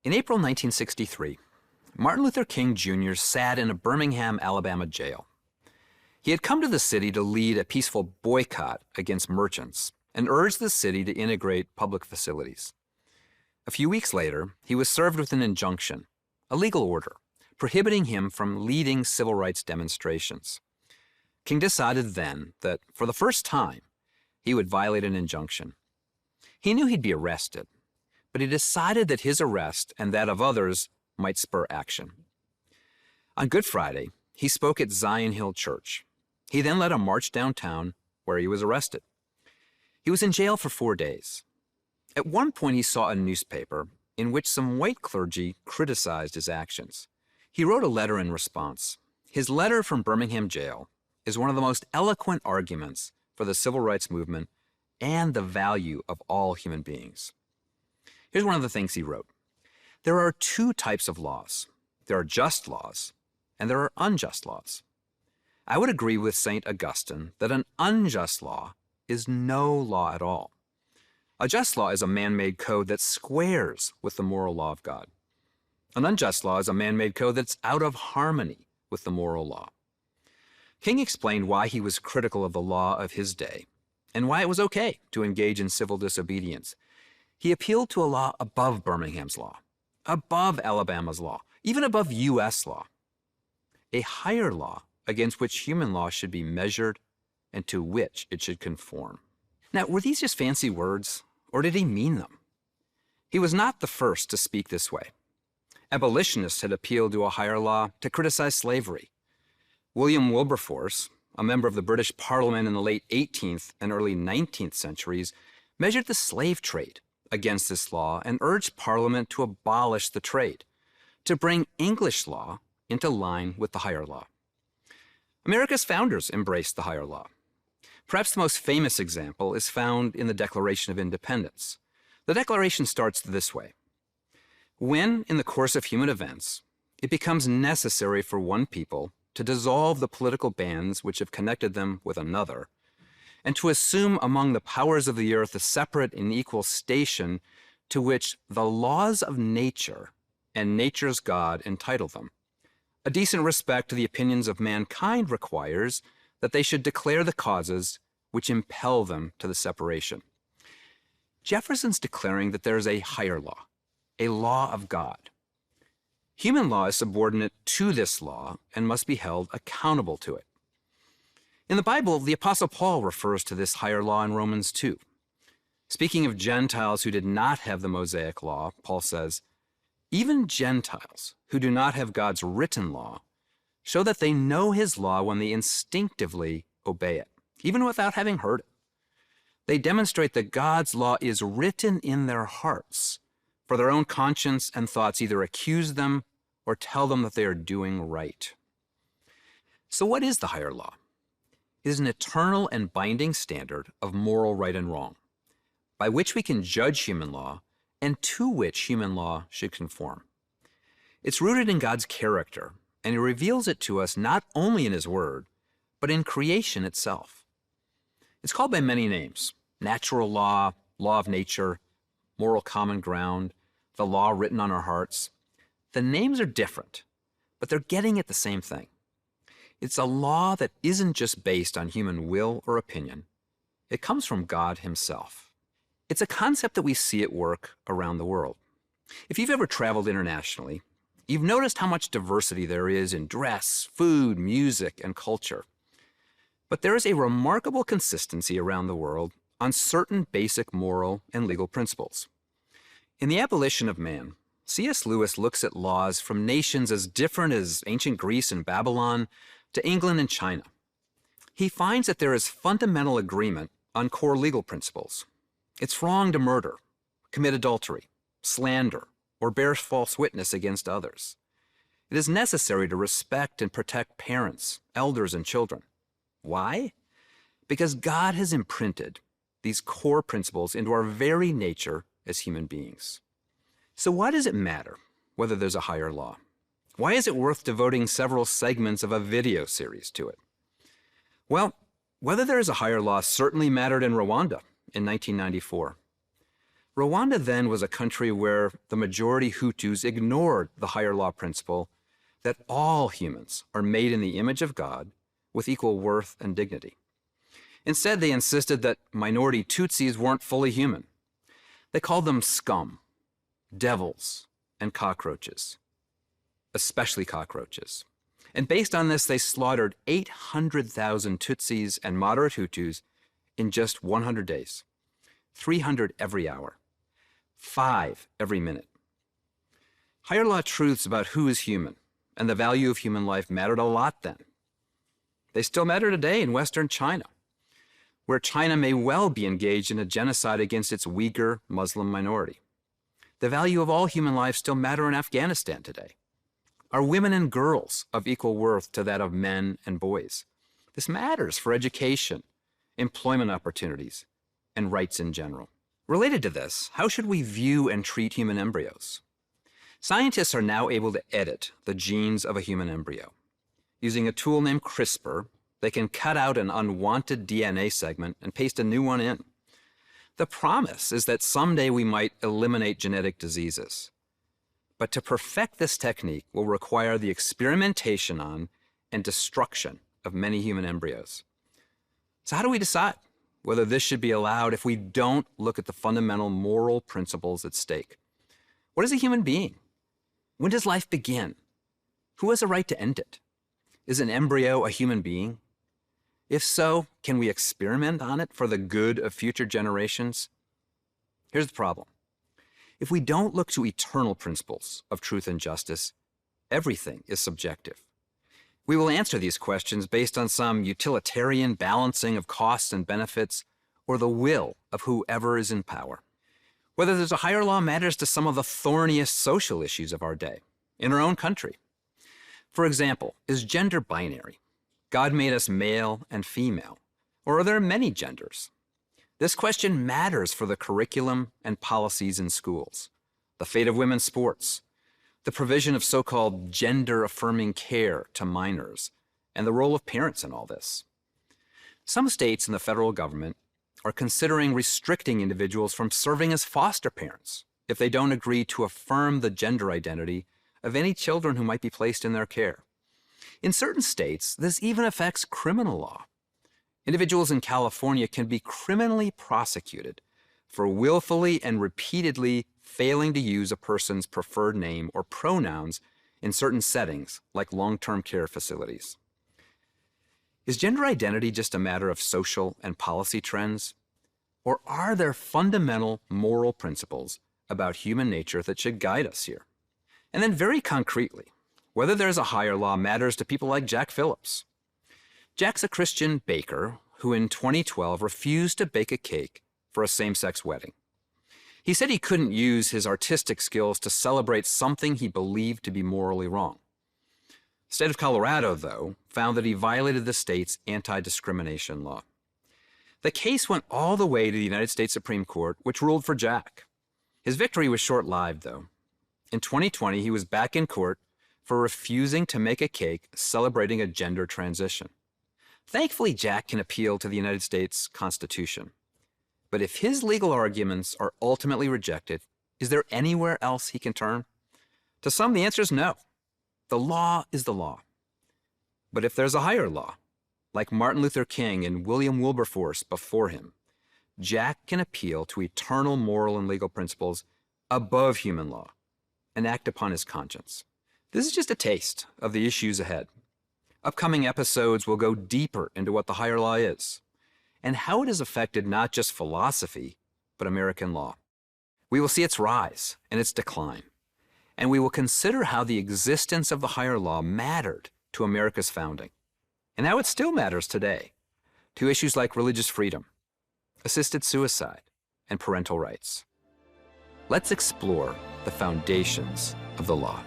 In April 1963, Martin Luther King Jr. sat in a Birmingham, Alabama jail. He had come to the city to lead a peaceful boycott against merchants and urged the city to integrate public facilities. A few weeks later, he was served with an injunction, a legal order, prohibiting him from leading civil rights demonstrations. King decided then that, for the first time, he would violate an injunction. He knew he'd be arrested, but he decided that his arrest and that of others might spur action. On Good Friday, he spoke at Zion Hill Church. He then led a march downtown where he was arrested. He was in jail for 4 days. At one point, he saw a newspaper in which some white clergy criticized his actions. He wrote a letter in response. His letter from Birmingham jail is one of the most eloquent arguments for the civil rights movement and the value of all human beings. Here's one of the things he wrote. There are two types of laws. There are just laws, and there are unjust laws. I would agree with St. Augustine that an unjust law is no law at all. A just law is a man-made code that squares with the moral law of God. An unjust law is a man-made code that's out of harmony with the moral law. King explained why he was critical of the law of his day and why it was okay to engage in civil disobedience. He appealed to a law above Birmingham's law, above Alabama's law, even above U.S. law, a higher law against which human law should be measured and to which it should conform. Now, were these just fancy words, or did he mean them? He was not the first to speak this way. Abolitionists had appealed to a higher law to criticize slavery. William Wilberforce, a member of the British Parliament in the late 18th and early 19th centuries, measured the slave trade against this law and urged Parliament to abolish the trade, to bring English law into line with the higher law. America's founders embraced the higher law. Perhaps the most famous example is found in the Declaration of Independence. The Declaration starts this way. When, in the course of human events, it becomes necessary for one people to dissolve the political bands which have connected them with another, and to assume among the powers of the earth a separate and equal station to which the laws of nature and nature's God entitle them. A decent respect to the opinions of mankind requires that they should declare the causes which impel them to the separation. Jefferson's declaring that there is a higher law, a law of God. Human law is subordinate to this law and must be held accountable to it. In the Bible, the Apostle Paul refers to this higher law in Romans 2. Speaking of Gentiles who did not have the Mosaic law, Paul says, even Gentiles who do not have God's written law show that they know his law when they instinctively obey it, even without having heard it. They demonstrate that God's law is written in their hearts, for their own conscience and thoughts either accuse them or tell them that they are doing right. So what is the higher law? It is an eternal and binding standard of moral right and wrong, by which we can judge human law and to which human law should conform. It's rooted in God's character, and he reveals it to us not only in his word, but in creation itself. It's called by many names: natural law, law of nature, moral common ground, the law written on our hearts. The names are different, but they're getting at the same thing. It's a law that isn't just based on human will or opinion. It comes from God himself. It's a concept that we see at work around the world. If you've ever traveled internationally, you've noticed how much diversity there is in dress, food, music, and culture. But there is a remarkable consistency around the world on certain basic moral and legal principles. In The Abolition of Man, C.S. Lewis looks at laws from nations as different as ancient Greece and Babylon to England and China. He finds that there is fundamental agreement on core legal principles. It's wrong to murder, commit adultery, slander, or bear false witness against others. It is necessary to respect and protect parents, elders, and children. Why? Because God has imprinted these core principles into our very nature as human beings. So why does it matter whether there's a higher law? Why is it worth devoting several segments of a video series to it? Well, whether there is a higher law certainly mattered in Rwanda in 1994. Rwanda then was a country where the majority Hutus ignored the higher law principle that all humans are made in the image of God with equal worth and dignity. Instead, they insisted that minority Tutsis weren't fully human. They called them scum, devils, and cockroaches, especially cockroaches. And based on this, they slaughtered 800,000 Tutsis and moderate Hutus in just 100 days, 300 every hour, 5 every minute. Higher law truths about who is human and the value of human life mattered a lot then. They still matter today in Western China, where China may well be engaged in a genocide against its Uyghur Muslim minority. The value of all human life still matter in Afghanistan today. Are women and girls of equal worth to that of men and boys? This matters for education, employment opportunities, and rights in general. Related to this, how should we view and treat human embryos? Scientists are now able to edit the genes of a human embryo. Using a tool named CRISPR, they can cut out an unwanted DNA segment and paste a new one in. The promise is that someday we might eliminate genetic diseases. But to perfect this technique will require the experimentation on and destruction of many human embryos. So how do we decide whether this should be allowed if we don't look at the fundamental moral principles at stake? What is a human being? When does life begin? Who has a right to end it? Is an embryo a human being? If so, can we experiment on it for the good of future generations? Here's the problem. If we don't look to eternal principles of truth and justice, everything is subjective. We will answer these questions based on some utilitarian balancing of costs and benefits or the will of whoever is in power. Whether there's a higher law matters to some of the thorniest social issues of our day, in our own country. For example, is gender binary? God made us male and female, or are there many genders? This question matters for the curriculum and policies in schools, the fate of women's sports, the provision of so-called gender-affirming care to minors, and the role of parents in all this. Some states in the federal government are considering restricting individuals from serving as foster parents if they don't agree to affirm the gender identity of any children who might be placed in their care. In certain states, this even affects criminal law. Individuals in California can be criminally prosecuted for willfully and repeatedly failing to use a person's preferred name or pronouns in certain settings, like long-term care facilities. Is gender identity just a matter of social and policy trends? Or are there fundamental moral principles about human nature that should guide us here? And then very concretely, whether there's a higher law matters to people like Jack Phillips. Jack's a Christian baker who in 2012 refused to bake a cake for a same-sex wedding. He said he couldn't use his artistic skills to celebrate something he believed to be morally wrong. The state of Colorado, though, found that he violated the state's anti-discrimination law. The case went all the way to the United States Supreme Court, which ruled for Jack. His victory was short-lived, though. In 2020, he was back in court for refusing to make a cake celebrating a gender transition. Thankfully, Jack can appeal to the United States Constitution. But if his legal arguments are ultimately rejected, is there anywhere else he can turn? To some, the answer is no. The law is the law. But if there's a higher law, like Martin Luther King and William Wilberforce before him, Jack can appeal to eternal moral and legal principles above human law and act upon his conscience. This is just a taste of the issues ahead. Upcoming episodes will go deeper into what the higher law is and how it has affected not just philosophy, but American law. We will see its rise and its decline, and we will consider how the existence of the higher law mattered to America's founding, and how it still matters today to issues like religious freedom, assisted suicide, and parental rights. Let's explore the foundations of the law.